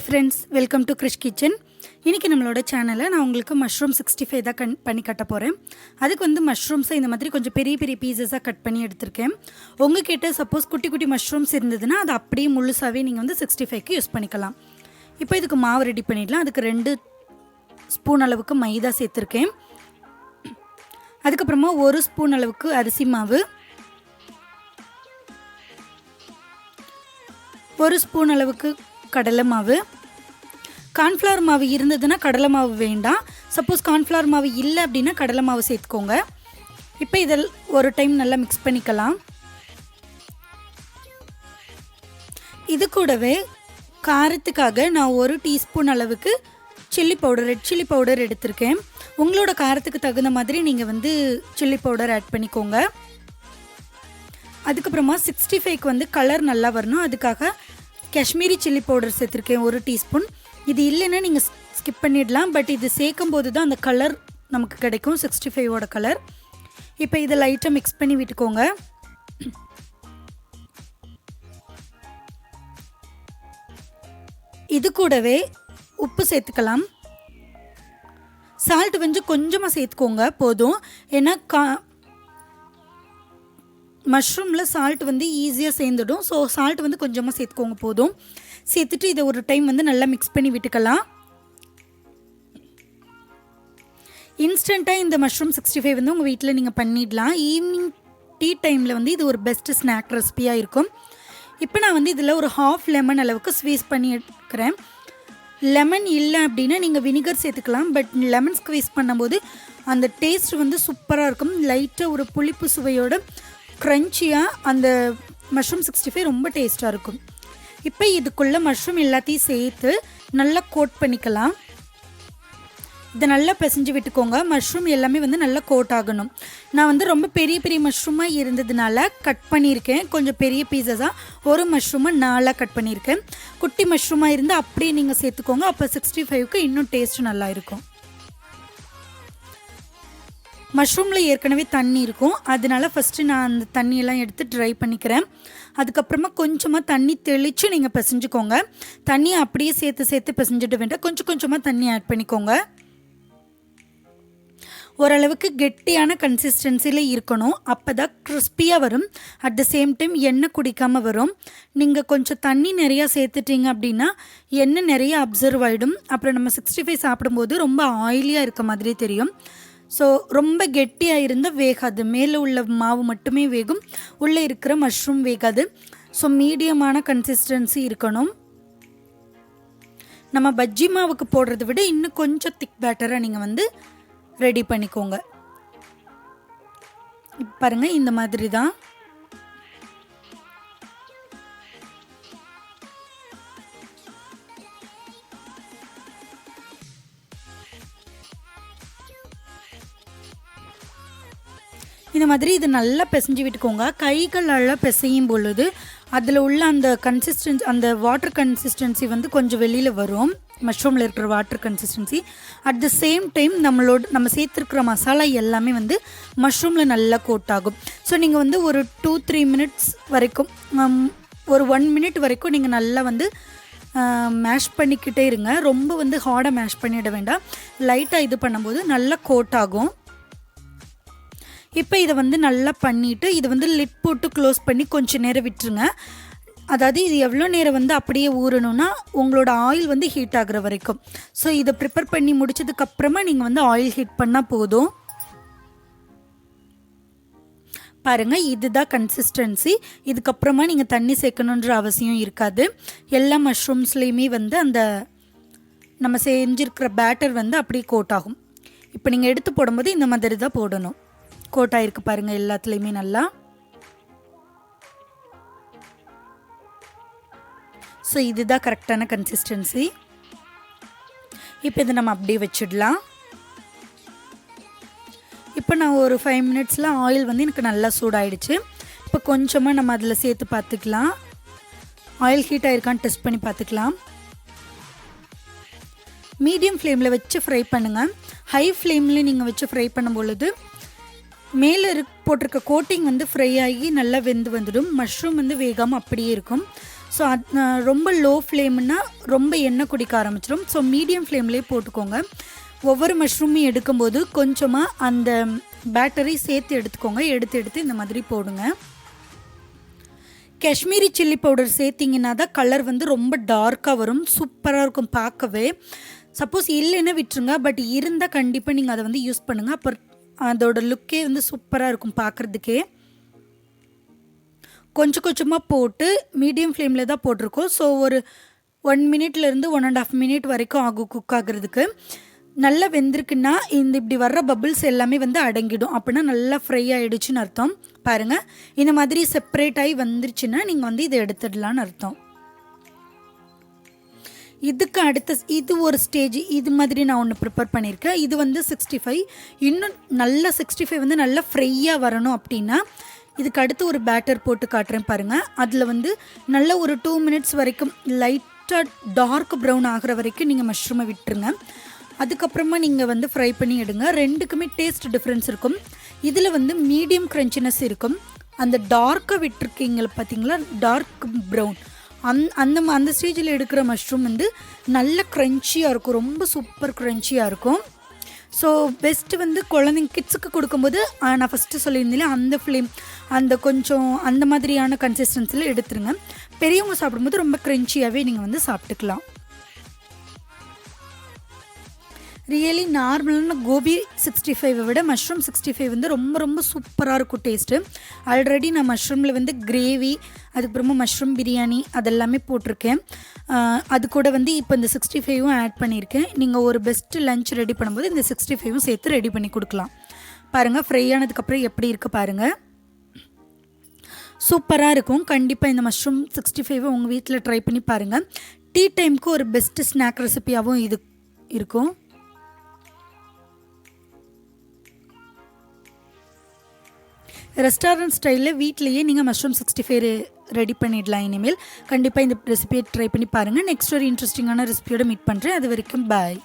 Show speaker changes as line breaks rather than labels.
Friends, welcome to Krish kitchen. இன்றைக்கி நம்மளோட சேனலில் நான் உங்களுக்கு மஷ்ரூம் 65 தான் பண்ணி கட்ட போகிறேன். அதுக்கு வந்து மஷ்ரூம்ஸை இந்த மாதிரி கொஞ்சம் பெரிய பெரிய பீசஸாக கட் பண்ணி எடுத்திருக்கேன். உங்ககிட்ட சப்போஸ் குட்டி குட்டி மஷ்ரூம்ஸ் இருந்ததுன்னா அது அப்படியே முழுசாகவே நீங்கள் வந்து 65க்கு யூஸ் பண்ணிக்கலாம். இப்போ இதுக்கு மாவு ரெடி பண்ணிடலாம். அதுக்கு 2 ஸ்பூன் அளவுக்கு மைதா சேர்த்துருக்கேன். அதுக்கப்புறமா 1 ஸ்பூன் அளவுக்கு அரிசி மாவு, 1 ஸ்பூன் அளவுக்கு கடலை மாவு. கார்ன்ஃப்ளவர் மாவு இருந்ததுன்னா கடலை மாவு வேண்டாம். சப்போஸ் கார்ன்ஃப்ளவர் மாவு இல்லை அப்படின்னா கடலை மாவு சேர்த்துக்கோங்க. இப்போ இதில் ஒரு டைம் நல்லா மிக்ஸ் பண்ணிக்கலாம். இது கூடவே காரத்துக்காக நான் 1 டீஸ்பூன் அளவுக்கு ரெட் சில்லி பவுடர் எடுத்திருக்கேன். உங்களோட காரத்துக்கு தகுந்த மாதிரி நீங்கள் வந்து சில்லி பவுடர் ஆட் பண்ணிக்கோங்க. அதுக்கப்புறமா 65க்கு வந்து கலர் நல்லா வரணும். அதுக்காக காஷ்மீரி சில்லி பவுடர் சேர்த்துருக்கேன் 1 டீஸ்பூன். இது இல்லைன்னா நீங்கள் ஸ்கிப் பண்ணிடலாம். பட் இது சேர்க்கும் போது தான் அந்த கலர் நமக்கு கிடைக்கும், 65ஓட கலர். இப்போ இதை லைட்டாக மிக்ஸ் பண்ணி விட்டுக்கோங்க. இது கூடவே உப்பு சேர்த்துக்கலாம். சால்ட் வந்து கொஞ்சமாக சேர்த்துக்கோங்க போதும். ஏன்னா மஷ்ரூமில் சால்ட் வந்து ஈஸியாக சேர்ந்துடும். ஸோ சால்ட் வந்து கொஞ்சமாக சேர்த்துக்கோங்க போதும். சேர்த்துட்டு இதை ஒரு டைம் வந்து நல்லா மிக்ஸ் பண்ணி விட்டுக்கலாம். இன்ஸ்டண்ட்டாக இந்த மஷ்ரூம் 65 வந்து உங்கள் வீட்டில் நீங்கள் பண்ணிடலாம். ஈவினிங் டீ டைமில் வந்து இது ஒரு பெஸ்ட்டு ஸ்நாக் ரெசிபியாக இருக்கும். இப்போ நான் வந்து இதில் ஒரு 1/2 லெமன் அளவுக்கு ஸ்வீஸ் பண்ணி எடுக்கிறேன். லெமன் இல்லை அப்படின்னா நீங்கள் வினிகர் சேர்த்துக்கலாம். பட் லெமன் ஸ்க்வீஸ் பண்ணும்போது அந்த டேஸ்ட் வந்து சூப்பராக இருக்கும். லைட்டாக ஒரு புளிப்பு சுவையோட க்ரன்ச்சியாக அந்த மஷ்ரூம் 65 ரொம்ப டேஸ்ட்டாக இருக்கும். இப்போ இதுக்குள்ளே மஷ்ரூம் எல்லாத்தையும் சேர்த்து நல்லா கோட் பண்ணிக்கலாம். இதை நல்லா பிசைஞ்சு விட்டுக்கோங்க. மஷ்ரூம் எல்லாமே வந்து நல்லா கோட் ஆகணும். நான் வந்து ரொம்ப பெரிய பெரிய மஷ்ரூமாக இருந்ததுனால கட் பண்ணியிருக்கேன். கொஞ்சம் பெரிய பீஸஸாக ஒரு மஷ்ரூமை 4 கட் பண்ணியிருக்கேன். குட்டி மஷ்ரூமாக இருந்தால் அப்படியே நீங்கள் சேர்த்துக்கோங்க. அப்போ 65க்கு இன்னும் டேஸ்ட் நல்லா இருக்கும். மஷ்ரூமில் ஏற்கனவே தண்ணி இருக்கும். அதனால ஃபஸ்ட்டு நான் அந்த தண்ணியெல்லாம் எடுத்து ட்ரை பண்ணிக்கிறேன். அதுக்கப்புறமா கொஞ்சமாக தண்ணி தெளித்து நீங்கள் பிசைஞ்சுக்கோங்க. தண்ணியை அப்படியே சேர்த்து பிசைஞ்சிட்டு வேண்டாம். கொஞ்சம் கொஞ்சமாக தண்ணி ஆட் பண்ணிக்கோங்க. ஓரளவுக்கு கெட்டியான கன்சிஸ்டன்சியில் இருக்கணும். அப்போ தான் கிறிஸ்பியாக வரும். அட் த சேம் டைம் எண்ணெய் குடிக்காமல் வரும். நீங்கள் கொஞ்சம் தண்ணி நிறையா சேர்த்துட்டிங்க அப்படின்னா எண்ணெய் நிறையா அப்சர்வ் ஆகிடும். அப்புறம் நம்ம 65 சாப்பிடும்போது ரொம்ப ஆயிலியாக இருக்க மாதிரி தெரியும். ஸோ ரொம்ப கெட்டியாக இருந்தால் வேகாது. மேலே உள்ள மாவு மட்டுமே வேகும், உள்ளே இருக்கிற மஷ்ரூம் வேகாது. ஸோ மீடியமான கன்சிஸ்டன்சி இருக்கணும். நம்ம பஜ்ஜி மாவுக்கு போடுறத விட இன்னும் கொஞ்சம் திக் பேட்டராக நீங்கள் வந்து ரெடி பண்ணிக்கோங்க. பாருங்கள், இந்த மாதிரி தான். இந்த மாதிரி இது நல்லா பிசைஞ்சு விட்டுக்கோங்க. கைகள் நல்லா பிசையும் பொழுது அதில் உள்ள அந்த அந்த வாட்டர் கன்சிஸ்டன்சி வந்து கொஞ்சம் வெளியில் வரும். மஷ்ரூமில் இருக்கிற water consistency. At the same time நம்ம சேர்த்துருக்கிற மசாலா எல்லாமே வந்து மஷ்ரூமில் நல்லா கோட் ஆகும். ஸோ நீங்கள் வந்து ஒரு 2-3 மினிட்ஸ் வரைக்கும், ஒரு 1 மினிட் வரைக்கும் நீங்கள் நல்லா வந்து மேஷ் பண்ணிக்கிட்டே இருங்க. ரொம்ப வந்து ஹார்டாக மேஷ் பண்ணிட வேண்டாம். லைட்டாக இது பண்ணும்போது நல்லா கோட் ஆகும். இப்போ இதை வந்து நல்லா பண்ணிவிட்டு இதை வந்து லிட் போட்டு க்ளோஸ் பண்ணி கொஞ்சம் நேரம் விட்டுருங்க. அதாவது இது எவ்வளோ நேரம் வந்து அப்படியே ஊறணும்னா உங்களோட ஆயில் வந்து ஹீட் ஆகிற வரைக்கும். ஸோ இதை ப்ரிப்பேர் பண்ணி முடிச்சதுக்கப்புறமா நீங்கள் வந்து ஆயில் ஹீட் பண்ணால் போதும். பாருங்கள், இதுதான் கன்சிஸ்டன்சி. இதுக்கப்புறமா நீங்கள் தண்ணி சேர்க்கணுன்ற அவசியம் இருக்காது. எல்லா மஷ்ரூம்ஸ்லேயுமே வந்து அந்த நம்ம செஞ்சுருக்கிற பேட்டர் வந்து அப்படியே கோட் ஆகும். இப்போ நீங்கள் எடுத்து போடும்போது இந்த மாதிரி தான் போடணும். கோட் ஆகிருக்கு பாருங்கள் எல்லாத்துலேயுமே நல்லா. ஸோ இதுதான் கரெக்டான கன்சிஸ்டன்சி. இப்போ இதை நம்ம அப்படியே வச்சிடலாம். இப்போ நான் ஒரு 5 மினிட்ஸில் ஆயில் வந்து எனக்கு நல்லா சூடாயிடுச்சு. இப்போ கொஞ்சமாக நம்ம அதில் சேர்த்து பார்த்துக்கலாம். ஆயில் ஹீட் ஆகிருக்கான்னு டெஸ்ட் பண்ணி பார்த்துக்கலாம். மீடியம் ஃப்ளேமில் வச்சு ஃப்ரை பண்ணுங்கள். ஹை ஃப்ளேமில் நீங்கள் வச்சு ஃப்ரை பண்ணும் பொழுது மேலே போட்டிருக்க கோட்டிங் வந்து ஃப்ரை ஆகி நல்லா வெந்து வந்துடும். மஷ்ரூம் வந்து வேகாமல் அப்படியே இருக்கும். ஸோ ரொம்ப லோ ஃப்ளேம்னா ரொம்ப எண்ணெய் குடிக்க ஆரம்பிச்சிடும். ஸோ மீடியம் ஃப்ளேம்லேயே போட்டுக்கோங்க. ஒவ்வொரு மஷ்ரூமையும் எடுக்கும்போது கொஞ்சமாக அந்த பேட்டரி சேர்த்து எடுத்துக்கோங்க. எடுத்து இந்த மாதிரி போடுங்க. காஷ்மீரி சில்லி பவுடர் சேர்த்திங்கன்னா தான் கலர் வந்து ரொம்ப டார்க்காக வரும், சூப்பராக இருக்கும் பார்க்கவே. சப்போஸ் இல்லைன்னா விட்டுருங்க, பட் இருந்தால் கண்டிப்பாக நீங்கள் அதை வந்து யூஸ் பண்ணுங்கள். அப்புறம் அதோட லுக்கே வந்து சூப்பராக இருக்கும் பார்க்குறதுக்கே. கொஞ்சம் கொஞ்சமாக போட்டு மீடியம் ஃப்ளேமில் தான் போட்டிருக்கோம். ஸோ ஒரு 1 மினிட்லேருந்து 1.5 மினிட் வரைக்கும் ஆகும் குக் ஆகுறதுக்கு. நல்லா வெந்திருக்குன்னா இந்த இப்படி வர்ற பபிள்ஸ் எல்லாமே வந்து அடங்கிடும். அப்படின்னா நல்லா ஃப்ரை ஆகிடுச்சுன்னு அர்த்தம். பாருங்கள், இந்த மாதிரி செப்பரேட் ஆகி வந்துருச்சுன்னா நீங்கள் வந்து இதை எடுத்துடலான்னு அர்த்தம். இதுக்கு அடுத்த இது ஒரு ஸ்டேஜ், இது மாதிரி நான் ஒன்று ப்ரிப்பேர் பண்ணியிருக்கேன். இது வந்து 65. இன்னும் நல்லா 65 வந்து நல்லா ஃப்ரையாக வரணும் அப்படின்னா இதுக்கு அடுத்து ஒரு பேட்டர் போட்டு காட்டுறேன் பாருங்கள். அதில் வந்து நல்ல ஒரு 2 மினிட்ஸ் வரைக்கும் லைட்டாக டார்க் ப்ரௌன் ஆகிற வரைக்கும் நீங்கள் மஷ்ரூமை விட்டுருங்க. அதுக்கப்புறமா நீங்கள் வந்து ஃப்ரை பண்ணி எடுங்க. ரெண்டுக்குமே டேஸ்ட் டிஃப்ரென்ஸ் இருக்கும். இதில் வந்து மீடியம் க்ரன்ச்சினஸ் இருக்கும். அந்த டார்க்காக விட்டுருக்கீங்கள பார்த்தீங்களா, டார்க் ப்ரௌன், அந்த ஸ்டேஜில் எடுக்கிற மஷ்ரூம் வந்து நல்ல க்ரன்ச்சியாக இருக்கும், ரொம்ப சூப்பர் க்ரன்ச்சியாக இருக்கும். ஸோ பெஸ்ட்டு வந்து குழந்தைங்க கிட்ஸுக்கு கொடுக்கும்போது நான் ஃபஸ்ட்டு சொல்லியிருந்தேன் அந்த ஃப்ளேம் அந்த கொஞ்சம் அந்த மாதிரியான கன்சிஸ்டன்சியில் எடுத்துருங்க. பெரியவங்க சாப்பிடும்போது ரொம்ப க்ரன்ச்சியாகவே நீங்கள் வந்து சாப்பிட்டுக்கலாம். ரியலி நார்மலான கோபி 65 விட மஷ்ரூம் 65 வந்து ரொம்ப ரொம்ப சூப்பராக இருக்கும் டேஸ்ட்டு. ஆல்ரெடி நான் மஷ்ரூமில் வந்து கிரேவி, அதுக்கப்புறமா மஷ்ரூம் பிரியாணி அதெல்லாமே போட்டிருக்கேன். அது கூட வந்து இப்போ இந்த 65ம் ஆட் பண்ணியிருக்கேன். நீங்கள் ஒரு பெஸ்ட்டு லஞ்ச் ரெடி பண்ணும்போது இந்த 65ம் சேர்த்து ரெடி பண்ணி கொடுக்கலாம். பாருங்கள், ஃப்ரை ஆனதுக்கப்புறம் எப்படி இருக்குது பாருங்கள், சூப்பராக இருக்கும். கண்டிப்பாக இந்த மஷ்ரூம் 65 உங்கள் வீட்டில் ட்ரை பண்ணி பாருங்கள். டீ டைமுக்கு ஒரு பெஸ்ட்டு ஸ்நாக் ரெசிபியாகவும் இது இருக்கும். ரெஸ்டாரண்ட் ஸ்டைலில் வீட்லேயே நீங்கள் மஷ்ரூம் 65 ரெடி பண்ணிடலாம். இனிமேல் கண்டிப்பாக இந்த ரெசிபியை ட்ரை பண்ணி பாருங்கள். நெக்ஸ்ட் ஒரு இன்ட்ரெஸ்டிங்கான ரெசிபியோட மீட் பண்ணுறேன். அது வரைக்கும் பாய்.